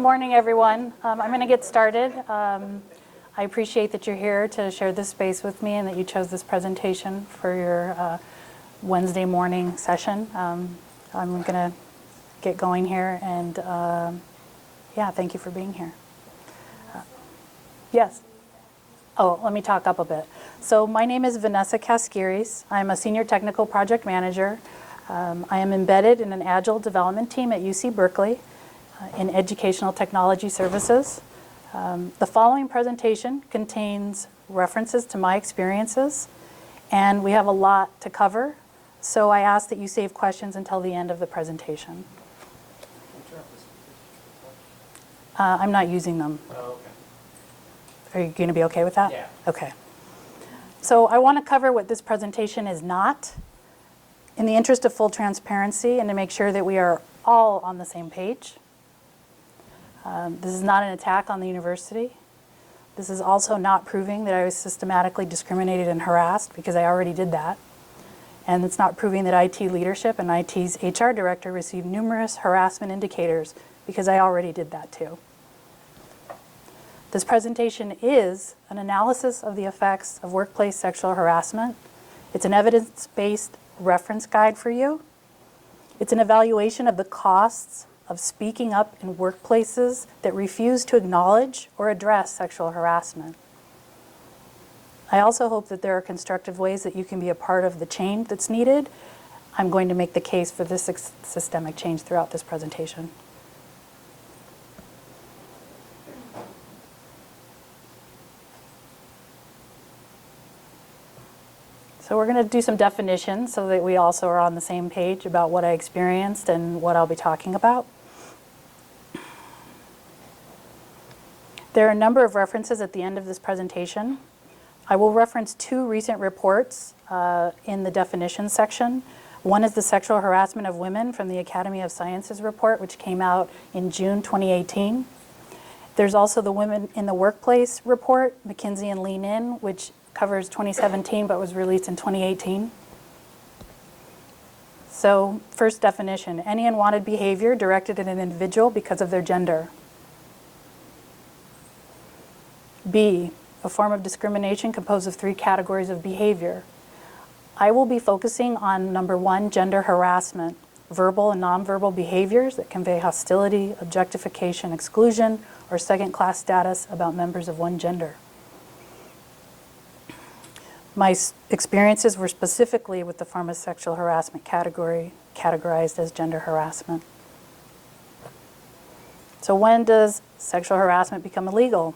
morning, everyone. I'm going to get started. I appreciate that you're here to share this space with me and that you chose this presentation for your Wednesday morning session. I'm going to get going here, and yeah, thank you for being here. Yes? Oh, let me talk up a bit. So my name is Vanessa Kaskiris. I'm a senior technical project manager. I am embedded in an agile development team at UC Berkeley in educational technology services. The following presentation contains references to my experiences, and we have a lot to cover, so I ask that you save questions until the end of the presentation. I'm not using them. Oh, okay. Are you going to be okay with that? Yeah. Okay. So I want to cover what this presentation is not, in the interest of full transparency and to make sure that we are all on the same page. This is not an attack on the university. This is also not proving that I was systematically discriminated and harassed, because I already did that. And it's not proving that IT leadership and IT's HR director received numerous harassment indicators, because I already did that too. This presentation is an analysis of the effects of workplace sexual harassment. It's an evidence-based reference guide for you. It's an evaluation of the costs of speaking up in workplaces that refuse to acknowledge or address sexual harassment. I also hope that there are constructive ways that you can be a part of the change that's needed. I'm going to make the case for this systemic change throughout this presentation. So we're going to do some definitions so that we also are on the same page about what I experienced and what I'll be talking about. There are a number of references at the end of this presentation. I will reference two recent reports in the definition section. One is the Sexual Harassment of Women from the Academy of Sciences report, which came out in June 2018. There's also the Women in the Workplace report, McKinsey and Lean In, which covers 2017 but was released in 2018. So first definition, any unwanted behavior directed at an individual because of their gender. B, a form of discrimination composed of three categories of behavior. I will be focusing on number one, gender harassment, verbal and nonverbal behaviors that convey hostility, objectification, exclusion, or second-class status about members of one gender. My experiences were specifically with the form of sexual harassment category, categorized as gender harassment. So when does sexual harassment become illegal?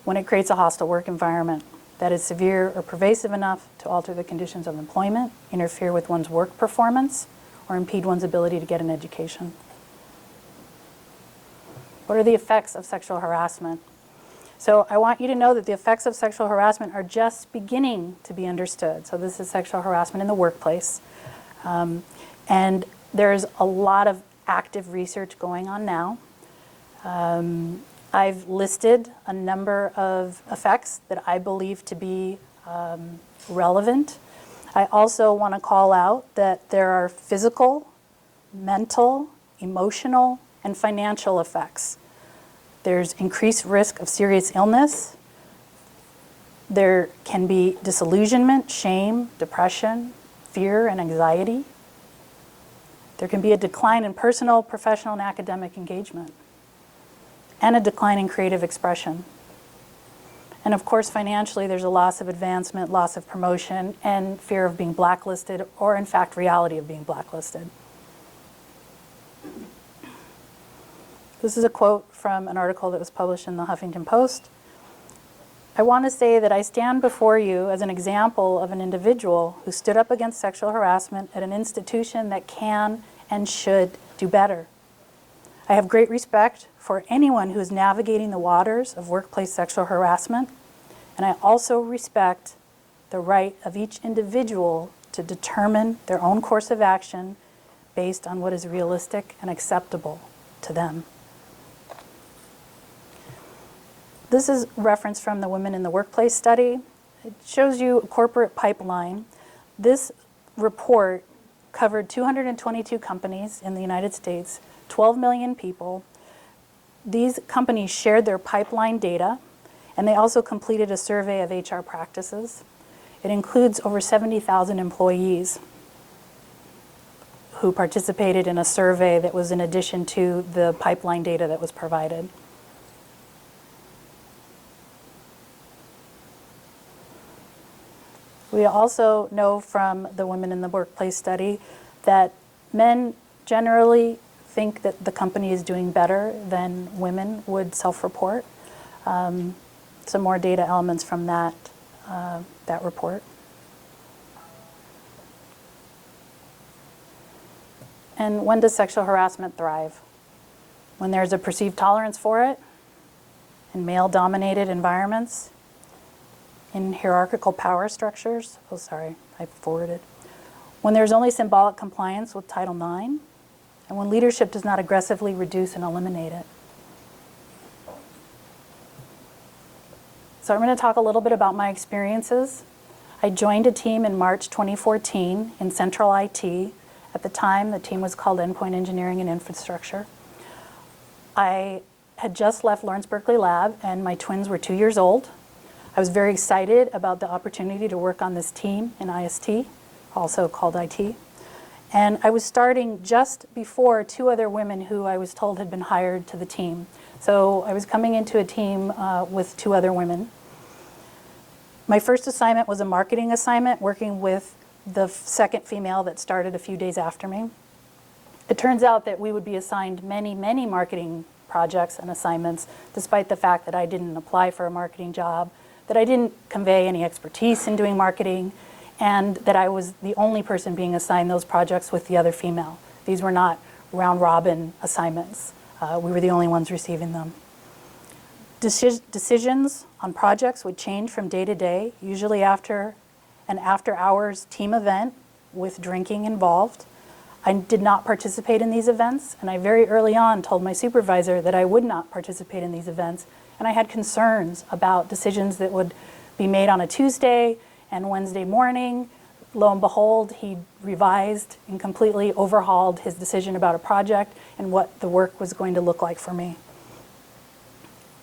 When it creates a hostile work environment that is severe or pervasive enough to alter the conditions of employment, interfere with one's work performance, or impede one's ability to get an education. What are the effects of sexual harassment? So I want you to know that the effects of sexual harassment are just beginning to be understood. So this is sexual harassment in the workplace. And there's a lot of active research going on now. I've listed a number of effects that I believe to be relevant. I also want to call out that there are physical, mental, emotional, and financial effects. There's increased risk of serious illness. There can be disillusionment, shame, depression, fear, and anxiety. There can be a decline in personal, professional, and academic engagement, and a decline in creative expression. And of course, financially, there's a loss of advancement, loss of promotion, and fear of being blacklisted, or in fact, reality of being blacklisted. This is a quote from an article that was published in the Huffington Post. I want to say that I stand before you as an example of an individual who stood up against sexual harassment at an institution that can and should do better. I have great respect for anyone who is navigating the waters of workplace sexual harassment, and I also respect the right of each individual to determine their own course of action based on what is realistic and acceptable to them. This is reference from the Women in the Workplace study. It shows you a corporate pipeline. This report covered 222 companies in the United States, 12 million people, these companies shared their pipeline data, and they also completed a survey of HR practices. It includes over 70,000 employees who participated in a survey that was in addition to the pipeline data that was provided. We also know from the Women in the Workplace study that men generally think that the company is doing better than women would self-report. Some more data elements from that report. And when does sexual harassment thrive? When there's a perceived tolerance for it in male-dominated environments, in hierarchical power structures. Oh, sorry, I forwarded. When there's only symbolic compliance with Title IX, and when leadership does not aggressively reduce and eliminate it. So I'm going to talk a little bit about my experiences. I joined a team in March 2014 in Central IT. At the time, the team was called Endpoint Engineering and Infrastructure. I had just left Lawrence Berkeley Lab, and my twins were 2 years old. I was very excited about the opportunity to work on this team in IST, also called IT. And I was starting just before 2 other women who I was told had been hired to the team. So I was coming into a team with 2 other women. My first assignment was a marketing assignment, working with the second female that started a few days after me. It turns out that we would be assigned many, many marketing projects and assignments, despite the fact that I didn't apply for a marketing job, that I didn't convey any expertise in doing marketing, and that I was the only person being assigned those projects with the other female. These were not round-robin assignments. We were the only ones receiving them. Decisions on projects would change from day to day, usually after an after-hours team event with drinking involved. I did not participate in these events, and I very early on told my supervisor that I would not participate in these events, and I had concerns about decisions that would be made on a Tuesday and Wednesday morning. Lo and behold, he revised and completely overhauled his decision about a project and what the work was going to look like for me.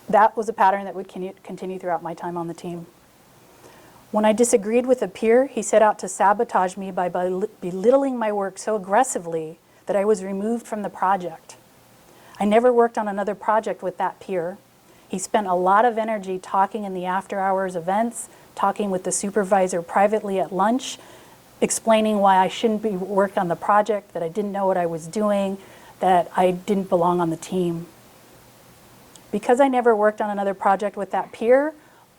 That was a pattern that would continue throughout my time on the team. When I disagreed with a peer, he set out to sabotage me by belittling my work so aggressively that I was removed from the project. I never worked on another project with that peer. He spent a lot of energy talking in the after-hours events, talking with the supervisor privately at lunch, explaining why I shouldn't be working on the project, that I didn't know what I was doing, that I didn't belong on the team. Because I never worked on another project with that peer,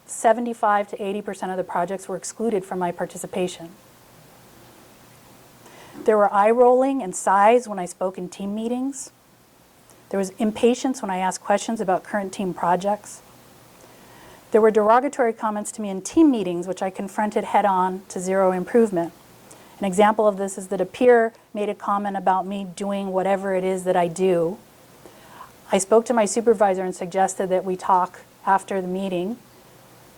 75 to 80% of the projects were excluded from my participation. There were eye rolling and sighs when I spoke in team meetings. There was impatience when I asked questions about current team projects. There were derogatory comments to me in team meetings, which I confronted head on to zero improvement. An example of this is that a peer made a comment about me doing whatever it is that I do. I spoke to my supervisor and suggested that we talk after the meeting.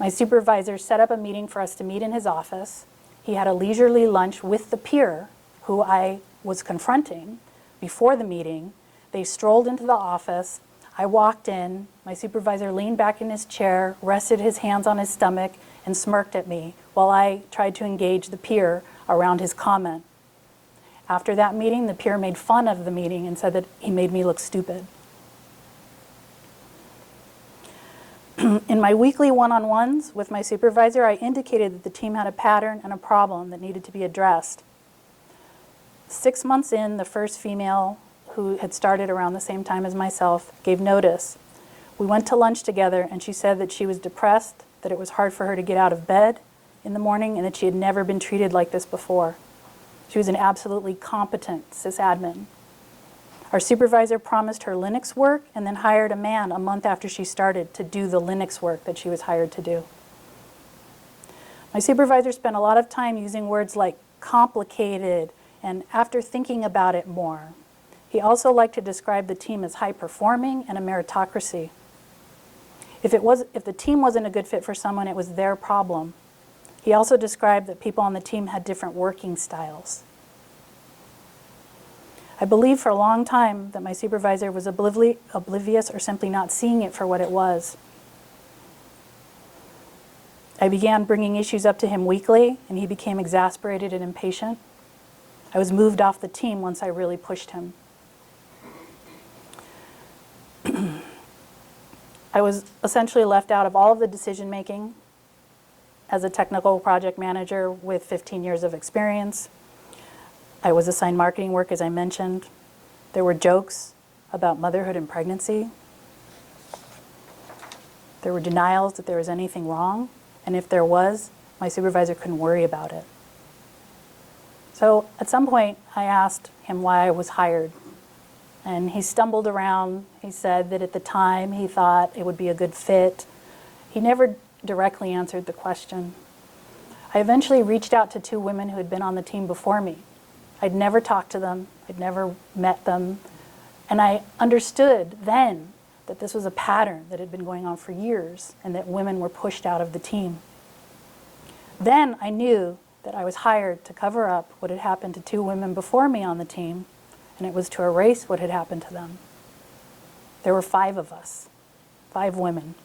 My supervisor set up a meeting for us to meet in his office. He had a leisurely lunch with the peer who I was confronting before the meeting. They strolled into the office. I walked in. My supervisor leaned back in his chair, rested his hands on his stomach, and smirked at me while I tried to engage the peer around his comment. After that meeting, the peer made fun of the meeting and said that he made me look stupid. In my weekly one-on-ones with my supervisor, I indicated that the team had a pattern and a problem that needed to be addressed. 6 months in, the first female, who had started around the same time as myself, gave notice. We went to lunch together, and she said that she was depressed, that it was hard for her to get out of bed in the morning, and that she had never been treated like this before. She was an absolutely competent sysadmin. Our supervisor promised her Linux work and then hired a man a month after she started to do the Linux work that she was hired to do. My supervisor spent a lot of time using words like complicated and after thinking about it more. He also liked to describe the team as high-performing and a meritocracy. If the team wasn't a good fit for someone, it was their problem. He also described that people on the team had different working styles. I believed for a long time that my supervisor was oblivious or simply not seeing it for what it was. I began bringing issues up to him weekly, and he became exasperated and impatient. I was moved off the team once I really pushed him. I was essentially left out of all of the decision making as a technical project manager with 15 years of experience. I was assigned marketing work, as I mentioned. There were jokes about motherhood and pregnancy. There were denials that there was anything wrong, and if there was, my supervisor couldn't worry about it. So at some point, I asked him why I was hired. And he stumbled around. He said that at the time he thought it would be a good fit. He never directly answered the question. I eventually reached out to 2 women who had been on the team before me. I'd never talked to them. I'd never met them. And I understood then that this was a pattern that had been going on for years and that women were pushed out of the team. Then I knew that I was hired to cover up what had happened to 2 women before me on the team, and it was to erase what had happened to them. There were 5 of us, 5 women.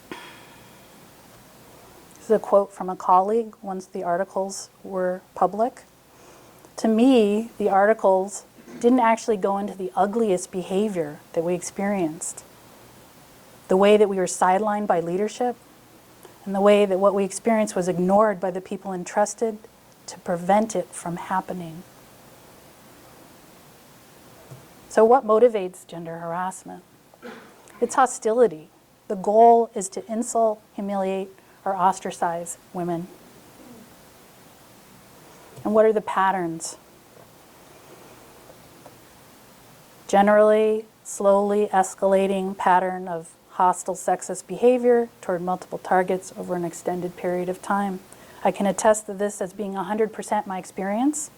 This is a quote from a colleague once the articles were public. To me, the articles didn't actually go into the ugliest behavior that we experienced. The way that we were sidelined by leadership, and the way that what we experienced was ignored by the people entrusted to prevent it from happening. So what motivates gender harassment? It's hostility. The goal is to insult, humiliate, or ostracize women. And what are the patterns? Generally, slowly escalating pattern of hostile sexist behavior toward multiple targets over an extended period of time. I can attest to this as being 100% my experience.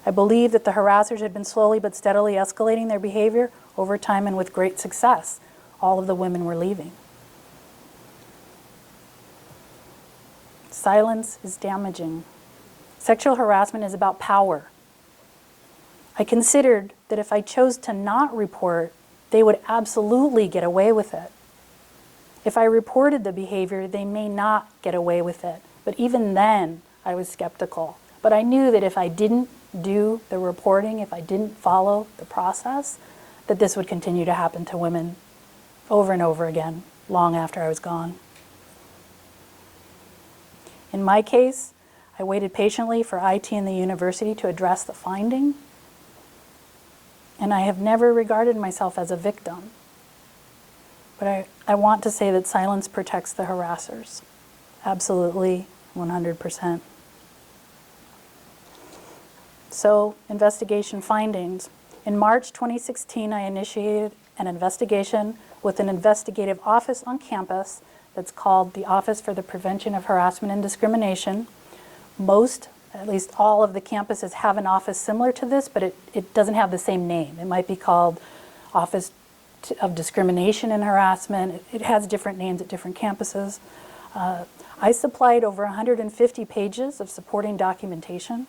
I believe that the harassers had been slowly but steadily escalating their behavior over time, and with great success. All of the women were leaving. Silence is damaging. Sexual harassment is about power. I considered that if I chose to not report, they would absolutely get away with it. If I reported the behavior, they may not get away with it. But even then, I was skeptical. But I knew that if I didn't do the reporting, if I didn't follow the process, that this would continue to happen to women over and over again, long after I was gone. In my case, I waited patiently for IT and the university to address the finding, and I have never regarded myself as a victim. But I want to say that silence protects the harassers. Absolutely, 100%. So, investigation findings. In March 2016, I initiated an investigation with an investigative office on campus that's called the Office for the Prevention of Harassment and Discrimination. Most, at least all of the campuses have an office similar to this, but it doesn't have the same name. It might be called Office of Discrimination and Harassment. It has different names at different campuses. I supplied over 150 pages of supporting documentation.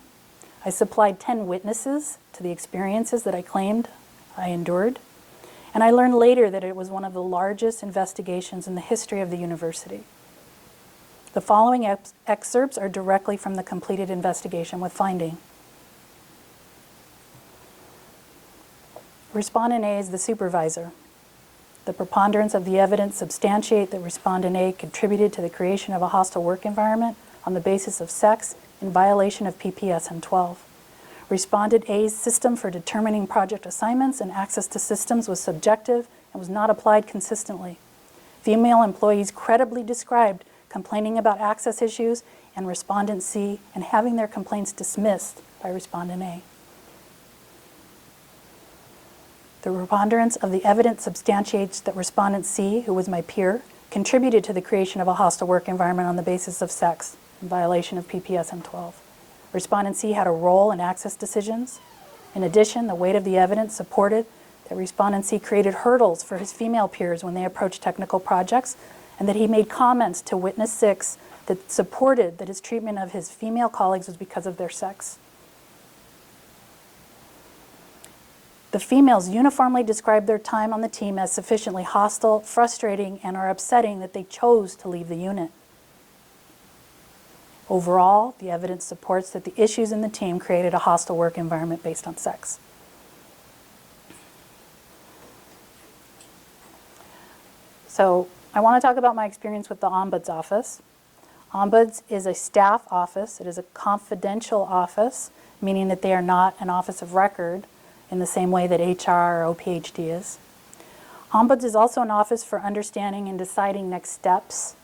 I supplied 10 witnesses to the experiences that I claimed I endured. And I learned later that it was one of the largest investigations in the history of the university. The following excerpts are directly from the completed investigation with finding. Respondent A is the supervisor. The preponderance of the evidence substantiate that Respondent A contributed to the creation of a hostile work environment on the basis of sex in violation of PPSM 12. Respondent A's system for determining project assignments and access to systems was subjective and was not applied consistently. Female employees credibly described complaining about access issues and Respondent C and having their complaints dismissed by Respondent A. The preponderance of the evidence substantiates that Respondent C, who was my peer, contributed to the creation of a hostile work environment on the basis of sex in violation of PPSM 12. Respondent C had a role in access decisions. In addition, the weight of the evidence supported that Respondent C created hurdles for his female peers when they approached technical projects, and that he made comments to Witness 6 that supported that his treatment of his female colleagues was because of their sex. The females uniformly described their time on the team as sufficiently hostile, frustrating, and or upsetting that they chose to leave the unit. Overall, the evidence supports that the issues in the team created a hostile work environment based on sex. So I want to talk about my experience with the Ombuds Office. Ombuds is a staff office. It is a confidential office, meaning that they are not an office of record in the same way that HR or OPHD is. Ombuds is also an office for understanding and deciding next steps.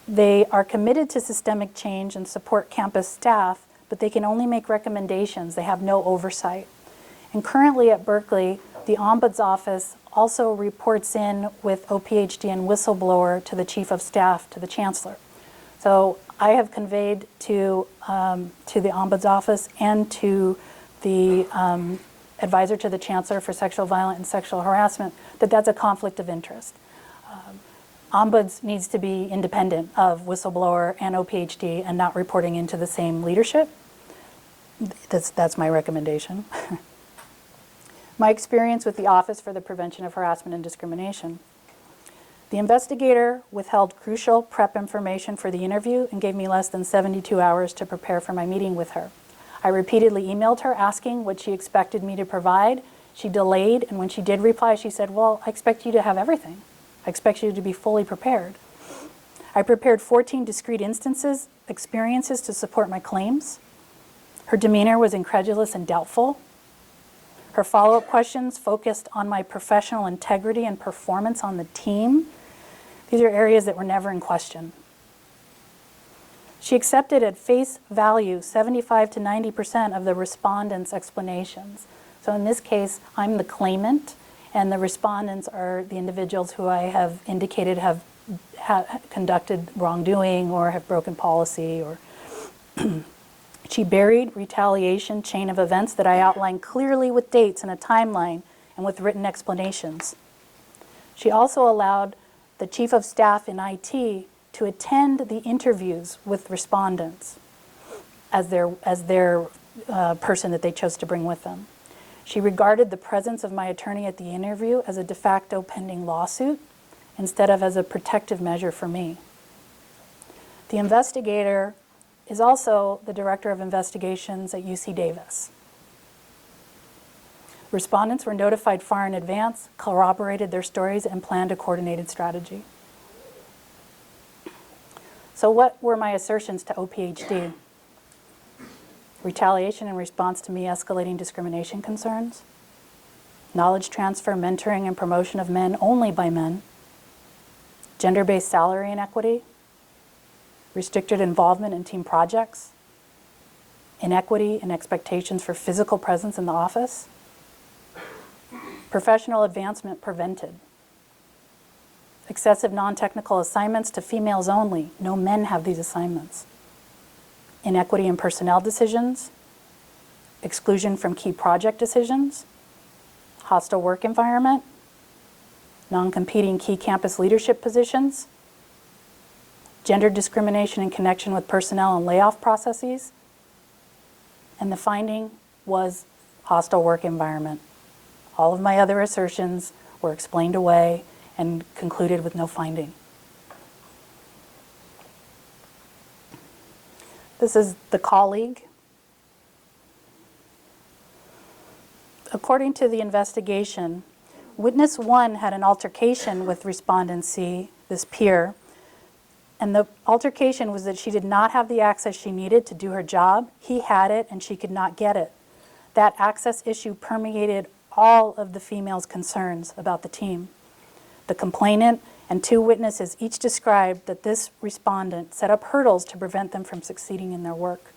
They are committed to systemic change and support campus staff, but they can only make recommendations. They have no oversight. And currently at Berkeley, the Ombuds Office also reports in with OPHD and whistleblower to the Chief of Staff, to the Chancellor. So I have conveyed to the Ombuds Office and to the advisor to the Chancellor for sexual violence and sexual harassment that that's a conflict of interest. Ombuds needs to be independent of whistleblower and OPHD and not reporting into the same leadership. That's my recommendation. My experience with the Office for the Prevention of Harassment and Discrimination. The investigator withheld crucial prep information for the interview and gave me less than 72 hours to prepare for my meeting with her. I repeatedly emailed her asking what she expected me to provide. She delayed, and when she did reply, she said, "Well, I expect you to have everything. I expect you to be fully prepared." I prepared 14 discrete experiences to support my claims. Her demeanor was incredulous and doubtful. Her follow-up questions focused on my professional integrity and performance on the team. These are areas that were never in question. She accepted at face value 75 to 90% of the respondents' explanations. So in this case, I'm the claimant, and the respondents are the individuals who I have indicated have conducted wrongdoing or have broken policy. Or She buried retaliation chain of events that I outlined clearly with dates and a timeline and with written explanations. She also allowed the Chief of Staff in IT to attend the interviews with respondents as their person that they chose to bring with them. She regarded the presence of my attorney at the interview as a de facto pending lawsuit instead of as a protective measure for me. The investigator is also the Director of Investigations at UC Davis. Respondents were notified far in advance, corroborated their stories, and planned a coordinated strategy. So what were my assertions to OPHD? Retaliation in response to me escalating discrimination concerns, knowledge transfer, mentoring, and promotion of men only by men, gender-based salary inequity, restricted involvement in team projects, inequity and expectations for physical presence in the office, professional advancement prevented, excessive non-technical assignments to females only. No men have these assignments. Inequity in personnel decisions, exclusion from key project decisions, hostile work environment, non-competing key campus leadership positions, gender discrimination in connection with personnel and layoff processes, and the finding was hostile work environment. All of my other assertions were explained away and concluded with no finding. This is the colleague. According to the investigation, witness 1 had an altercation with respondent C, this peer, and the altercation was that she did not have the access she needed to do her job. He had it and she could not get it. That access issue permeated all of the females' concerns about the team. The complainant and 2 witnesses each described that this respondent set up hurdles to prevent them from succeeding in their work.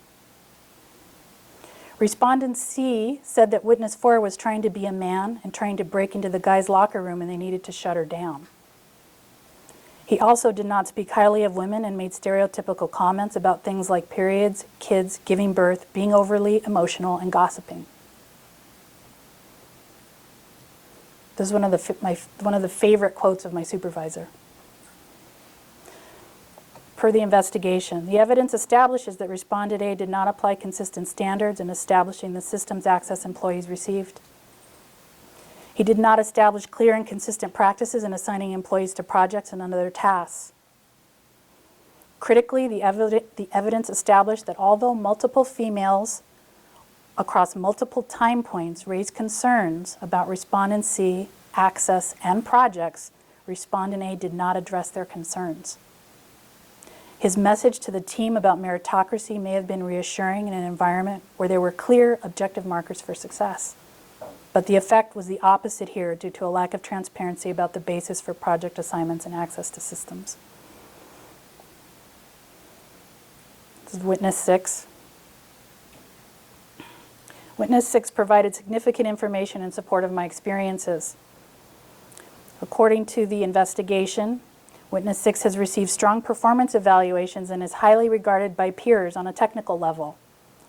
Respondent C said that witness 4 was trying to be a man and trying to break into the guys' locker room and they needed to shut her down. He also did not speak highly of women and made stereotypical comments about things like periods, kids, giving birth, being overly emotional, and gossiping. This is one of the favorite quotes of my supervisor. Per the investigation, the evidence establishes that Respondent A did not apply consistent standards in establishing the systems access employees received. He did not establish clear and consistent practices in assigning employees to projects and other tasks. Critically, the evidence established that although multiple females across multiple time points raised concerns about Respondent C, access, and projects, Respondent A did not address their concerns. His message to the team about meritocracy may have been reassuring in an environment where there were clear, objective markers for success. But the effect was the opposite here due to a lack of transparency about the basis for project assignments and access to systems. This is Witness 6. Witness 6 provided significant information in support of my experiences. According to the investigation, Witness 6 has received strong performance evaluations and is highly regarded by peers on a technical level.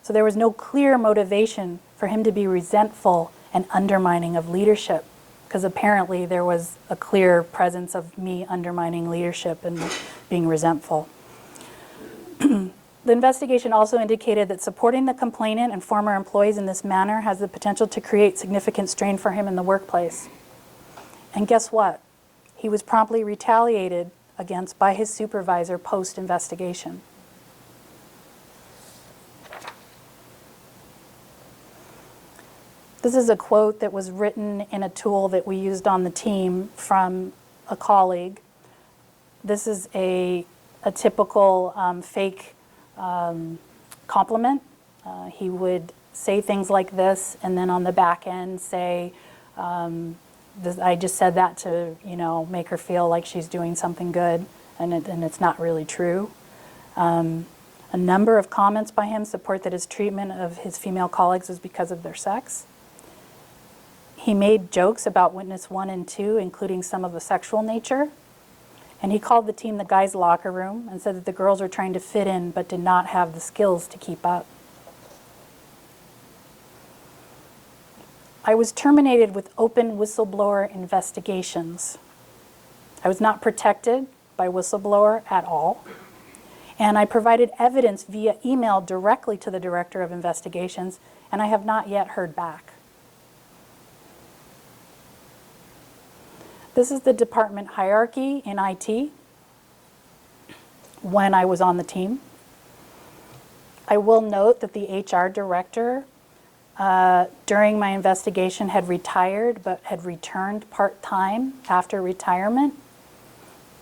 So there was no clear motivation for him to be resentful and undermining of leadership, because apparently there was a clear presence of me undermining leadership and being resentful. The investigation also indicated that supporting the complainant and former employees in this manner has the potential to create significant strain for him in the workplace. And guess what? He was promptly retaliated against by his supervisor post-investigation. This is a quote that was written in a tool that we used on the team from a colleague. This is a typical fake compliment. He would say things like this, and then on the back end say, I just said that to, make her feel like she's doing something good, and it's not really true. A number of comments by him support that his treatment of his female colleagues was because of their sex. He made jokes about Witness 1 and 2, including some of a sexual nature. And he called the team the guys' locker room and said that the girls were trying to fit in but did not have the skills to keep up. I was terminated with open whistleblower investigations. I was not protected by whistleblower at all. And I provided evidence via email directly to the Director of Investigations, and I have not yet heard back. This is the department hierarchy in IT when I was on the team. I will note that the HR director during my investigation had retired but had returned part-time after retirement.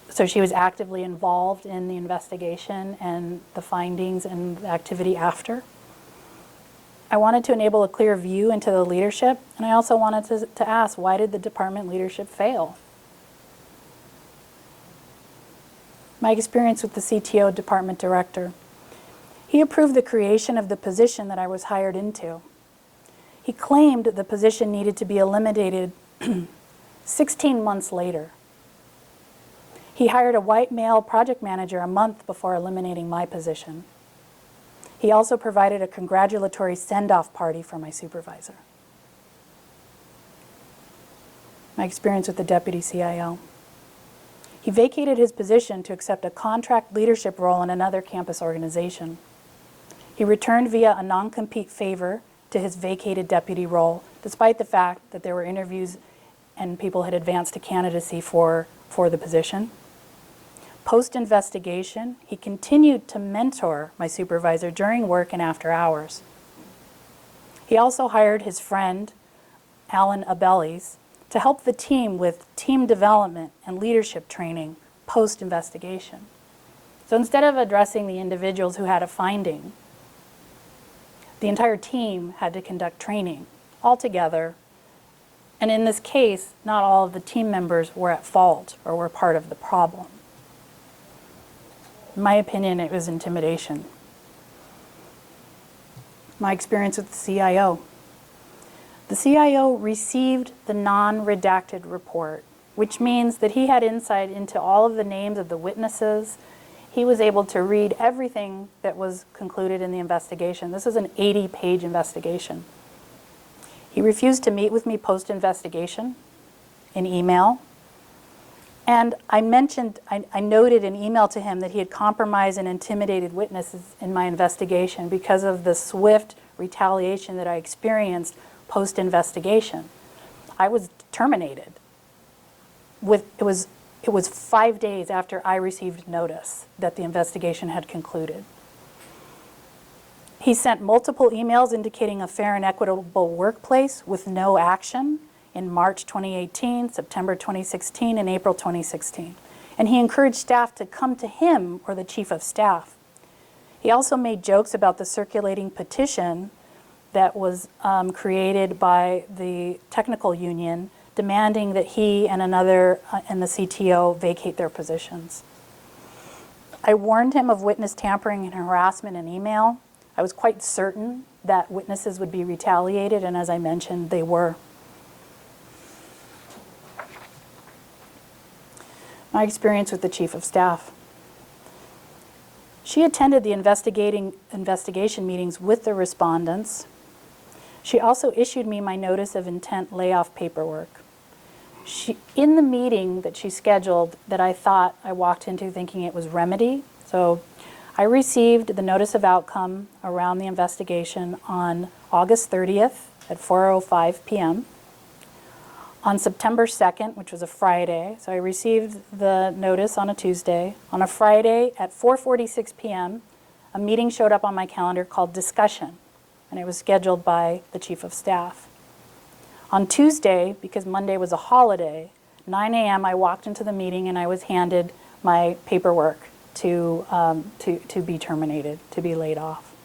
So she was actively involved in the investigation and the findings and the activity after. I wanted to enable a clear view into the leadership, and I also wanted to ask, why did the department leadership fail? My experience with the CTO department director. He approved the creation of the position that I was hired into. He claimed the position needed to be eliminated 16 months later. He hired a white male project manager a month before eliminating my position. He also provided a congratulatory send-off party for my supervisor. My experience with the deputy CIO. He vacated his position to accept a contract leadership role in another campus organization. He returned via a non-compete favor to his vacated deputy role, despite the fact that there were interviews and people had advanced to candidacy for the position. Post-investigation, he continued to mentor my supervisor during work and after hours. He also hired his friend, Alan Abeles, to help the team with team development and leadership training post-investigation. So instead of addressing the individuals who had a finding, the entire team had to conduct training all together. And in this case, not all of the team members were at fault or were part of the problem. In my opinion, it was intimidation. My experience with the CIO. The CIO received the non-redacted report, which means that he had insight into all of the names of the witnesses. He was able to read everything that was concluded in the investigation. This is an 80-page investigation. He refused to meet with me post-investigation in email. And I noted in email to him that he had compromised and intimidated witnesses in my investigation because of the swift retaliation that I experienced post-investigation. I was terminated. It was 5 days after I received notice that the investigation had concluded. He sent multiple emails indicating a fair and equitable workplace with no action in March 2018, September 2016, and April 2016. And he encouraged staff to come to him or the chief of staff. He also made jokes about the circulating petition that was created by the technical union demanding that he and another and the CTO vacate their positions. I warned him of witness tampering and harassment in email. I was quite certain that witnesses would be retaliated, and as I mentioned, they were. My experience with the chief of staff. She attended the investigation meetings with the respondents. She also issued me my notice of intent layoff paperwork. In the meeting that she scheduled that I thought I walked into thinking it was remedy, so I received the notice of outcome around the investigation on August 30th at 4:05 p.m. On September 2nd, which was a Friday, so I received the notice on a Tuesday. On a Friday at 4:46 p.m., a meeting showed up on my calendar called Discussion, and it was scheduled by the chief of staff. On Tuesday, because Monday was a holiday, 9 a.m. I walked into the meeting and I was handed my paperwork to be terminated, to be laid off.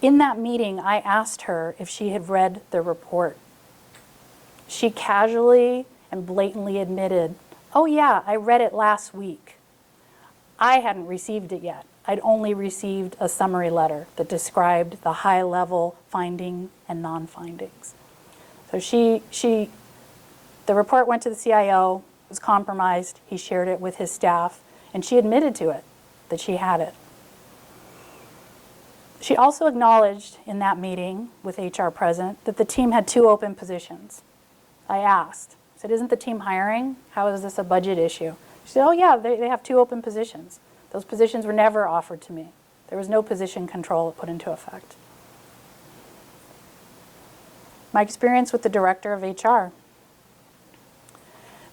In that meeting, I asked her if she had read the report. She casually and blatantly admitted, "Oh yeah, I read it last week." I hadn't received it yet. I'd only received a summary letter that described the high-level finding and non-findings. So the report went to the CIO, was compromised, he shared it with his staff, and she admitted to it, that she had it. She also acknowledged in that meeting with HR present that the team had 2 open positions. I asked, I said, "Isn't the team hiring? How is this a budget issue?" She said, "Oh yeah, they have 2 open positions. Those positions were never offered to me. There was no position control put into effect." My experience with the director of HR.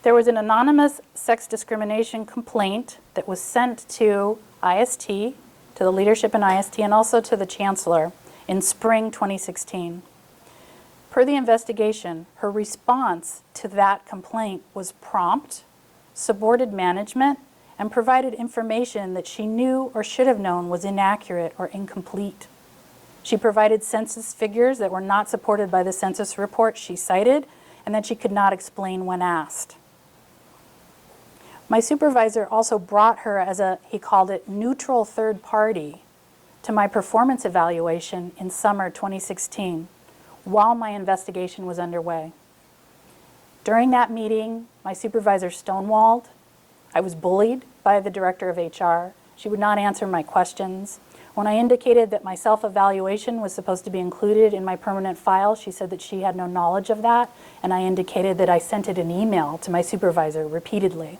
There was an anonymous sex discrimination complaint that was sent to IST, to the leadership in IST, and also to the chancellor in spring 2016. Per the investigation, her response to that complaint was prompt, supported management, and provided information that she knew or should have known was inaccurate or incomplete. She provided census figures that were not supported by the census report she cited and that she could not explain when asked. My supervisor also brought her as he called it, neutral third party to my performance evaluation in summer 2016 while my investigation was underway. During that meeting, my supervisor stonewalled. I was bullied by the director of HR. She would not answer my questions. When I indicated that my self-evaluation was supposed to be included in my permanent file, she said that she had no knowledge of that, and I indicated that I sent it an email to my supervisor repeatedly.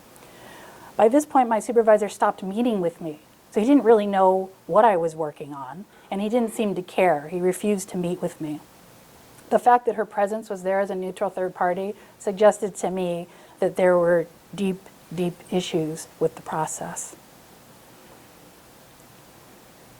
By this point, my supervisor stopped meeting with me, so he didn't really know what I was working on, and he didn't seem to care. He refused to meet with me. The fact that her presence was there as a neutral third party suggested to me that there were deep issues with the process.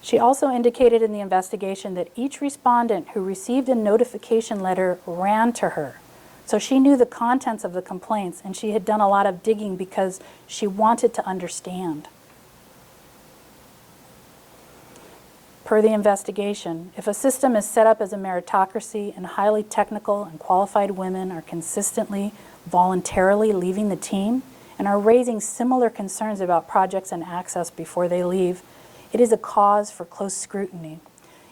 She also indicated in the investigation that each respondent who received a notification letter ran to her. So she knew the contents of the complaints, and she had done a lot of digging because she wanted to understand. Per the investigation, if a system is set up as a meritocracy and highly technical and qualified women are consistently, voluntarily leaving the team and are raising similar concerns about projects and access before they leave, it is a cause for close scrutiny.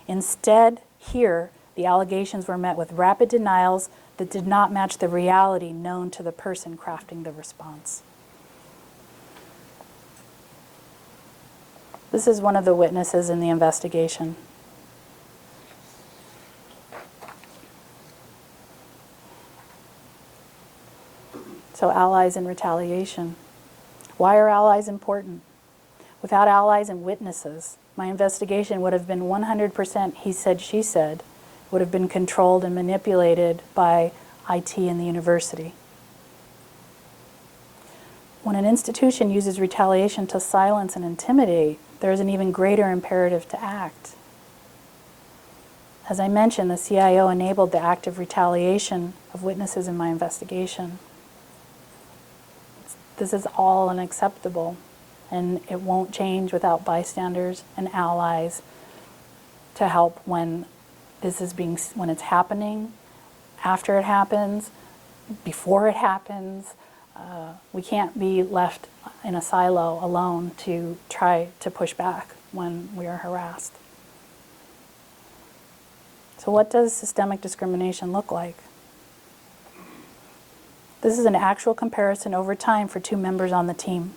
Instead, here, the allegations were met with rapid denials that did not match the reality known to the person crafting the response. This is one of the witnesses in the investigation. So allies in retaliation. Why are allies important? Without allies and witnesses, my investigation would have been 100% he said, she said, would have been controlled and manipulated by IT and the university. When an institution uses retaliation to silence and intimidate, there is an even greater imperative to act. As I mentioned, the CIO enabled the active retaliation of witnesses in my investigation. This is all unacceptable, and it won't change without bystanders and allies to help when when it's happening, after it happens, before it happens. We can't be left in a silo alone to try to push back when we are harassed. So what does systemic discrimination look like? This is an actual comparison over time for two members on the team.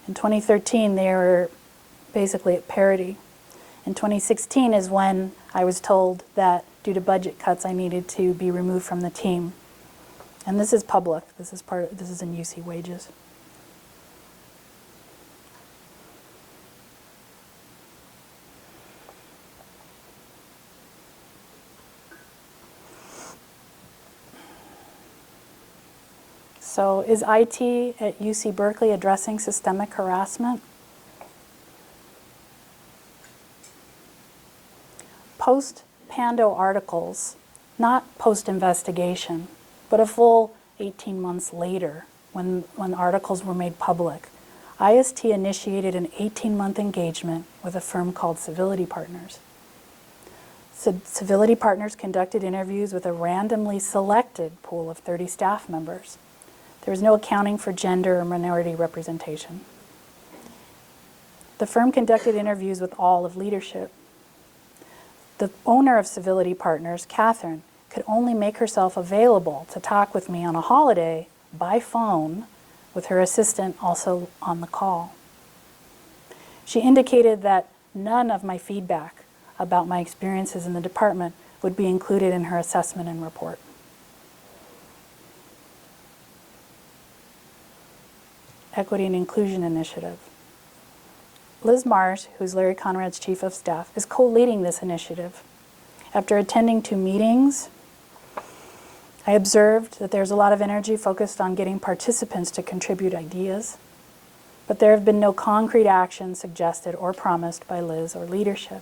In 2013, they were basically at parity. In 2016 is when I was told that due to budget cuts, I needed to be removed from the team. And this is public. This is in UC wages. So is IT at UC Berkeley addressing systemic harassment? Post-Pando articles, not post-investigation, but a full 18 months later when articles were made public, IST initiated an 18-month engagement with a firm called Civility Partners. Civility Partners conducted interviews with a randomly selected pool of 30 staff members. There was no accounting for gender or minority representation. The firm conducted interviews with all of leadership. The owner of Civility Partners, Catherine, could only make herself available to talk with me on a holiday by phone, with her assistant also on the call. She indicated that none of my feedback about my experiences in the department would be included in her assessment and report. Equity and Inclusion Initiative. Liz Marsh, who's Larry Conrad's Chief of Staff, is co-leading this initiative. After attending 2 meetings, I observed that there's a lot of energy focused on getting participants to contribute ideas, but there have been no concrete actions suggested or promised by Liz or leadership.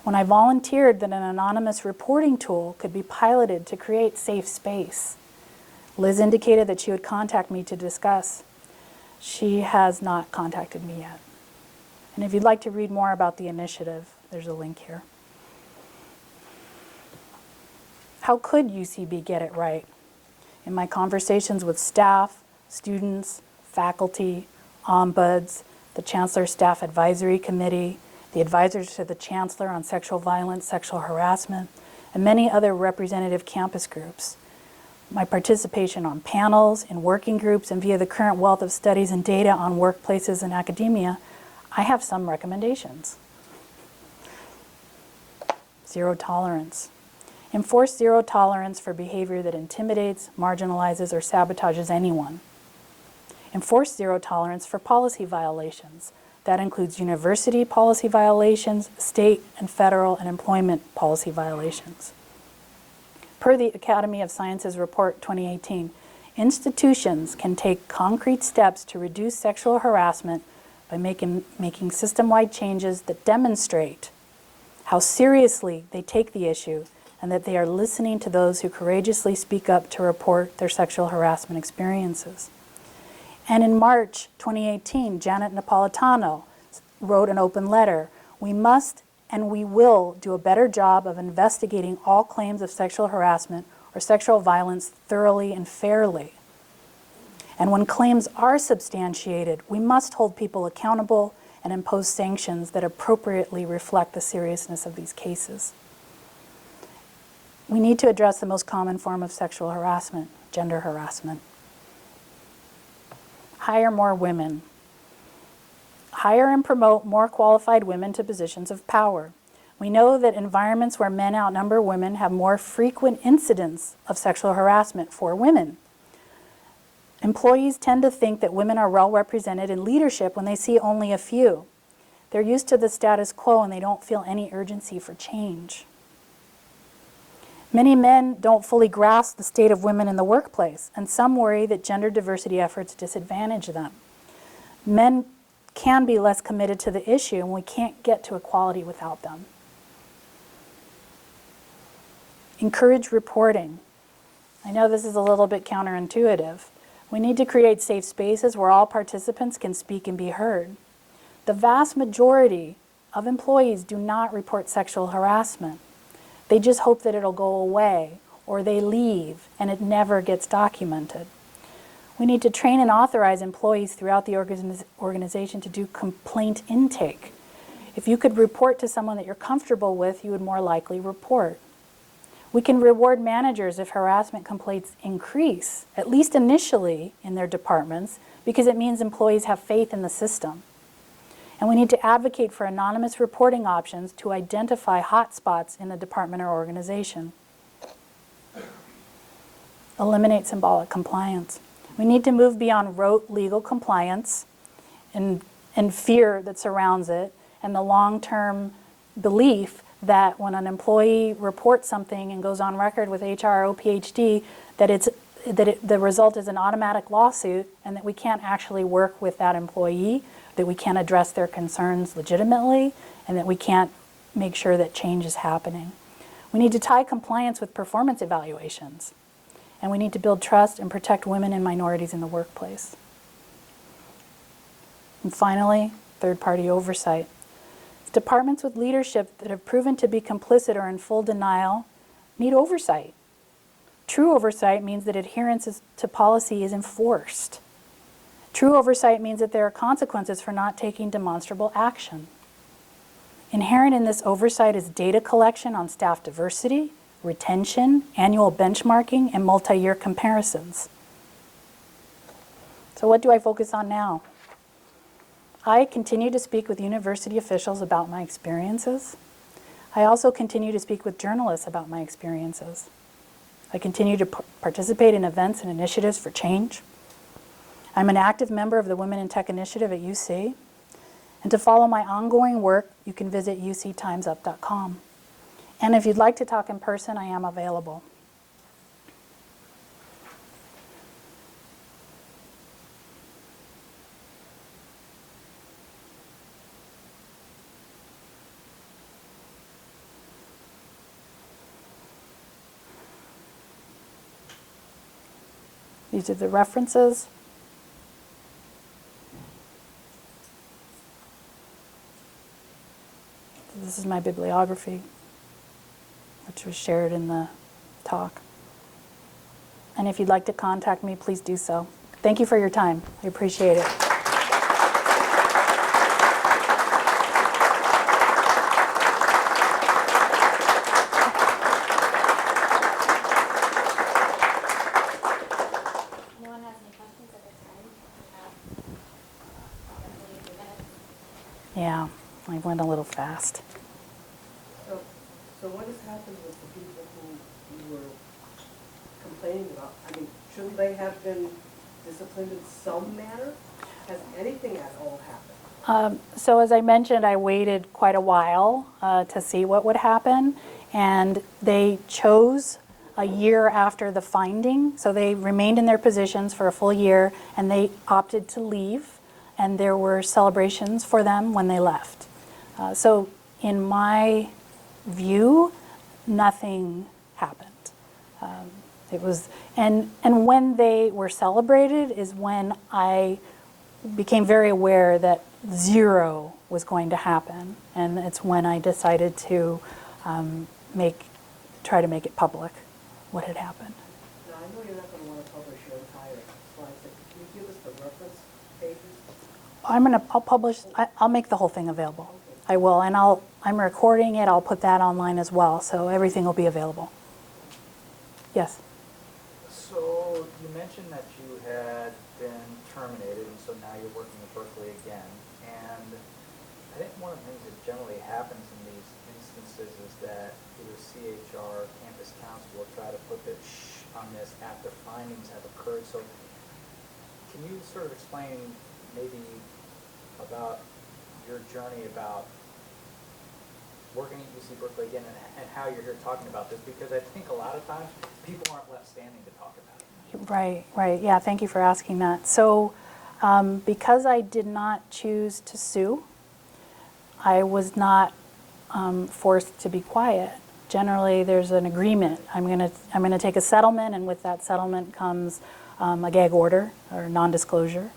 When I volunteered that an anonymous reporting tool could be piloted to create safe space, Liz indicated that she would contact me to discuss. She has not contacted me yet. And if you'd like to read more about the initiative, there's a link here. How could UCB get it right? In my conversations with staff, students, faculty, ombuds, the Chancellor's Staff Advisory Committee, the advisors to the Chancellor on sexual violence, sexual harassment, and many other representative campus groups, my participation on panels, in working groups, and via the current wealth of studies and data on workplaces and academia, I have some recommendations. Zero tolerance. Enforce zero tolerance for behavior that intimidates, marginalizes, or sabotages anyone. Enforce zero tolerance for policy violations. That includes university policy violations, state and federal and employment policy violations. Per the Academy of Sciences Report 2018, institutions can take concrete steps to reduce sexual harassment by making system-wide changes that demonstrate how seriously they take the issue and that they are listening to those who courageously speak up to report their sexual harassment experiences. And in March 2018, Janet Napolitano wrote an open letter. We must and we will do a better job of investigating all claims of sexual harassment or sexual violence thoroughly and fairly. And when claims are substantiated, we must hold people accountable and impose sanctions that appropriately reflect the seriousness of these cases. We need to address the most common form of sexual harassment, gender harassment. Hire more women. Hire and promote more qualified women to positions of power. We know that environments where men outnumber women have more frequent incidents of sexual harassment for women. Employees tend to think that women are well represented in leadership when they see only a few. They're used to the status quo and they don't feel any urgency for change. Many men don't fully grasp the state of women in the workplace, and some worry that gender diversity efforts disadvantage them. Men can be less committed to the issue, and we can't get to equality without them. Encourage reporting. I know this is a little bit counterintuitive. We need to create safe spaces where all participants can speak and be heard. The vast majority of employees do not report sexual harassment. They just hope that it'll go away, or they leave and it never gets documented. We need to train and authorize employees throughout the organization to do complaint intake. If you could report to someone that you're comfortable with, you would more likely report. We can reward managers if harassment complaints increase, at least initially in their departments, because it means employees have faith in the system. And we need to advocate for anonymous reporting options to identify hotspots in a department or organization. Eliminate symbolic compliance. We need to move beyond rote legal compliance and fear that surrounds it, and the long-term belief that when an employee reports something and goes on record with HR or PhD, the result is an automatic lawsuit, and that we can't actually work with that employee, that we can't address their concerns legitimately, and that we can't make sure that change is happening. We need to tie compliance with performance evaluations, and we need to build trust and protect women and minorities in the workplace. And finally, third-party oversight. Departments with leadership that have proven to be complicit or in full denial need oversight. True oversight means that adherence to policy is enforced. True oversight means that there are consequences for not taking demonstrable action. Inherent in this oversight is data collection on staff diversity, retention, annual benchmarking, and multi-year comparisons. So what do I focus on now? I continue to speak with university officials about my experiences. I also continue to speak with journalists about my experiences. I continue to participate in events and initiatives for change. I'm an active member of the Women in Tech Initiative at UC. And to follow my ongoing work, you can visit uctimesup.com. And if you'd like to talk in person, I am available. These are the references. This is my bibliography, which was shared in the talk. And if you'd like to contact me, please do so. Thank you for your time. I appreciate it. Yeah, I went a little fast. So what has happened with the people who you were complaining about? I mean, shouldn't they have been disciplined in some manner? Has anything at all happened? So as I mentioned, I waited quite a while to see what would happen, and they chose a year after the finding. So they remained in their positions for a full year, and they opted to leave, and there were celebrations for them when they left. So in my view, nothing happened. It was, and when they were celebrated is when I became very aware that zero was going to happen, and it's when I decided to try to make it public what had happened. Now, I know you're not going to want to publish your entire slides, but can you give us the reference pages? I'll publish, I'll make the whole thing available. Okay. I will, and I'm recording it, I'll put that online as well, so everything will be available. Yes? So you mentioned that you had been terminated, and so now you're working at Berkeley again. And I think one of the things that generally happens in these instances is that either CHR, campus council, will try to put the shh on this after findings have occurred. So can you sort of explain maybe about your journey about working at UC Berkeley again and how you're here talking about this, because I think a lot of times people aren't left standing to talk about it. Right, right. Yeah, thank you for asking that. So because I did not choose to sue, I was not forced to be quiet. Generally, there's an agreement. I'm gonna take a settlement, and with that settlement comes a gag order or non-disclosure.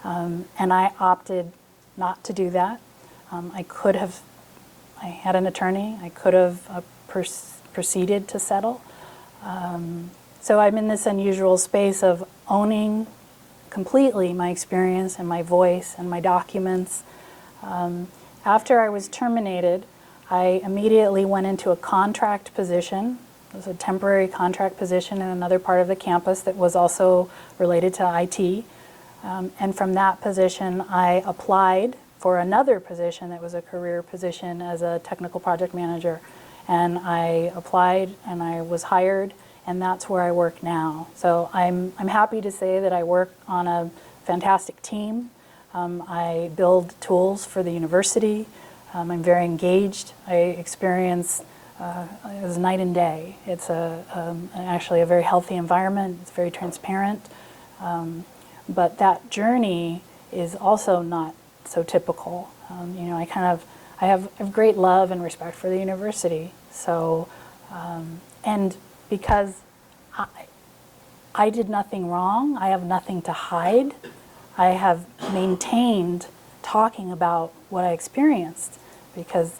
And I opted not to do that. I had an attorney. I could have proceeded to settle. So I'm in this unusual space of owning completely my experience and my voice and my documents. After I was terminated, I immediately went into a contract position. It was a temporary contract position in another part of the campus that was also related to IT. And from that position, I applied for another position that was a career position as a technical project manager. And I applied and I was hired, and that's where I work now. So I'm happy to say that I work on a fantastic team. I build tools for the university. I'm very engaged. I experience it was night and day. It's actually a very healthy environment. It's very transparent. But that journey is also not so typical. I have great love and respect for the university. So, and because I did nothing wrong, I have nothing to hide. I have maintained talking about what I experienced, because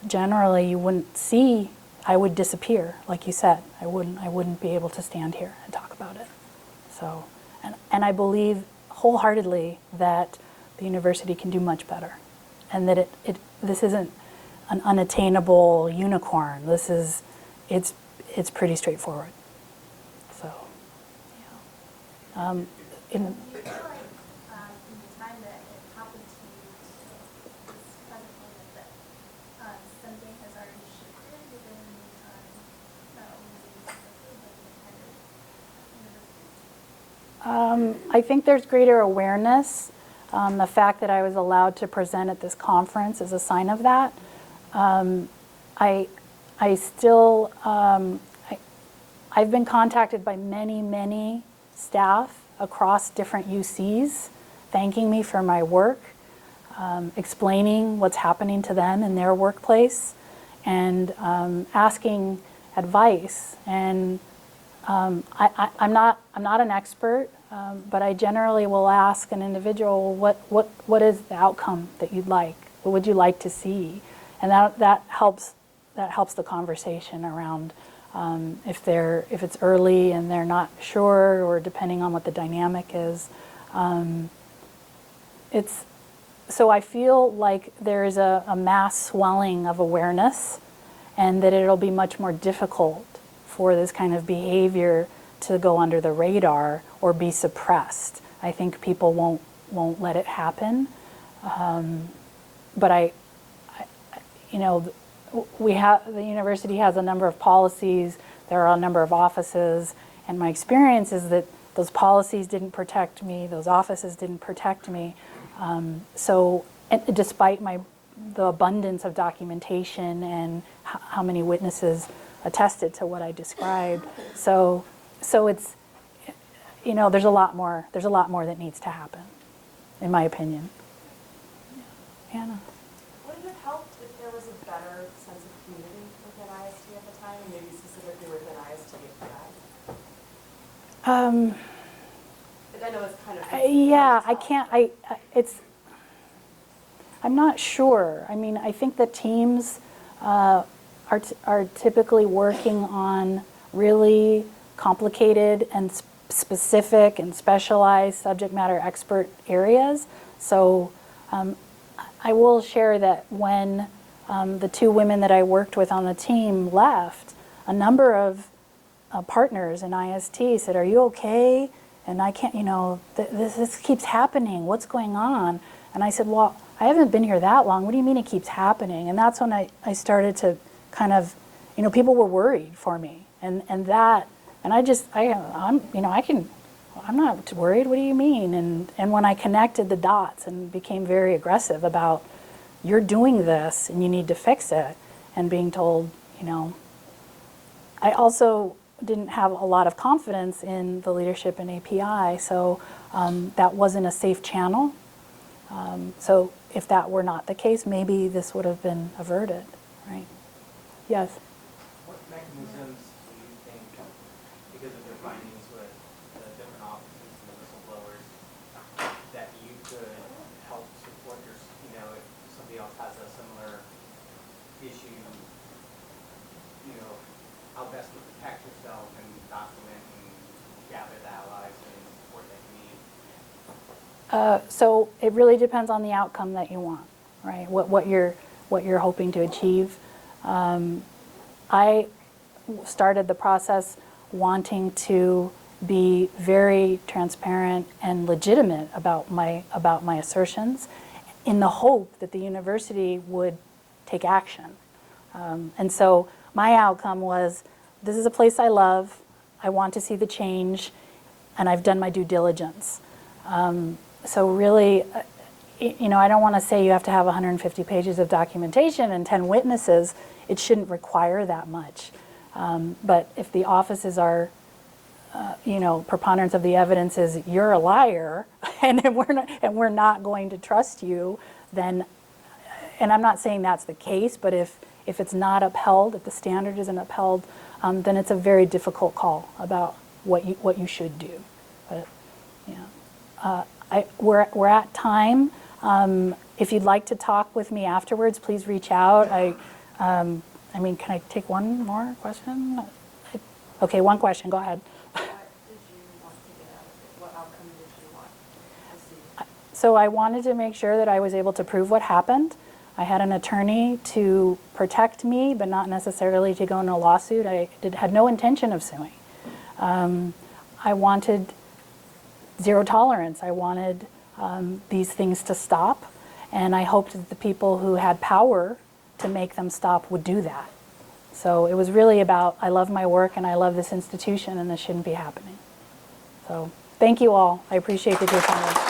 generally you wouldn't see, I would disappear, like you said. I wouldn't be able to stand here and talk about it. So, and I believe wholeheartedly that the university can do much better, and that this isn't an unattainable unicorn. It's pretty straightforward. So, yeah. Do you feel like in the time that it happened to you to this present moment that something has already shifted within not only the university but the entire university? I think there's greater awareness. The fact that I was allowed to present at this conference is a sign of that. I've been contacted by many staff across different UCs, thanking me for my work, explaining what's happening to them in their workplace, and asking advice. And I'm not an expert, but I generally will ask an individual, what is the outcome that you'd like? What would you like to see? And that helps the conversation around if it's early and they're not sure, or depending on what the dynamic is. So I feel like there is a mass swelling of awareness, and that it'll be much more difficult for this kind of behavior to go under the radar or be suppressed. I think people won't let it happen. But the university has a number of policies. There are a number of offices, and my experience is that those policies didn't protect me. Those offices didn't protect me. Despite the abundance of documentation and how many witnesses attested to what I described, so it's, there's a lot more that needs to happen, in my opinion. Anna. Would it have helped if there was a better sense of community within IST at the time, and maybe specifically within IST API? I know it's kind of... Yeah, I can't, I'm not sure. I mean, I think the teams are typically working on really complicated and specific and specialized subject matter expert areas. So I will share that when the two women that I worked with on the team left, a number of partners in IST said, "Are you okay? And I can't, this keeps happening. What's going on?" And I said, "Well, I haven't been here that long. What do you mean it keeps happening?" And that's when I started to kind of, people were worried for me. I'm not worried. What do you mean? And when I connected the dots and became very aggressive about, you're doing this and you need to fix it, and being told, you know, I also didn't have a lot of confidence in the leadership in API, so that wasn't a safe channel. So if that were not the case, maybe this would have been averted, right? Yes? What mechanisms do you think, because of your findings with the different offices and the whistleblowers, that you could help support your, you know, if somebody else has a similar issue, you know, how best to protect yourself and document and gather the allies and support that you need? So it really depends on the outcome that you want, right? What you're hoping to achieve. I started the process wanting to be very transparent and legitimate about my assertions, in the hope that the university would take action. And so my outcome was, this is a place I love, I want to see the change, and I've done my due diligence. So really, you know, I don't want to say you have to have 150 pages of documentation and 10 witnesses. It shouldn't require that much. But if the offices are, you know, preponderance of the evidence is you're a liar and we're not going to trust you, then, and I'm not saying that's the case, but if it's not upheld, if the standard isn't upheld, then it's a very difficult call about what you should do. But yeah, we're at time. If you'd like to talk with me afterwards, please reach out. I mean, can I take one more question? Okay, one question. Go ahead. What did you want to get out of it? What outcome did you want to see? So I wanted to make sure that I was able to prove what happened. I had an attorney to protect me, but not necessarily to go in a lawsuit. I had no intention of suing. I wanted zero tolerance. I wanted these things to stop, and I hoped that the people who had power to make them stop would do that. So it was really about, I love my work and I love this institution, and this shouldn't be happening. So thank you all. I appreciate that you're coming.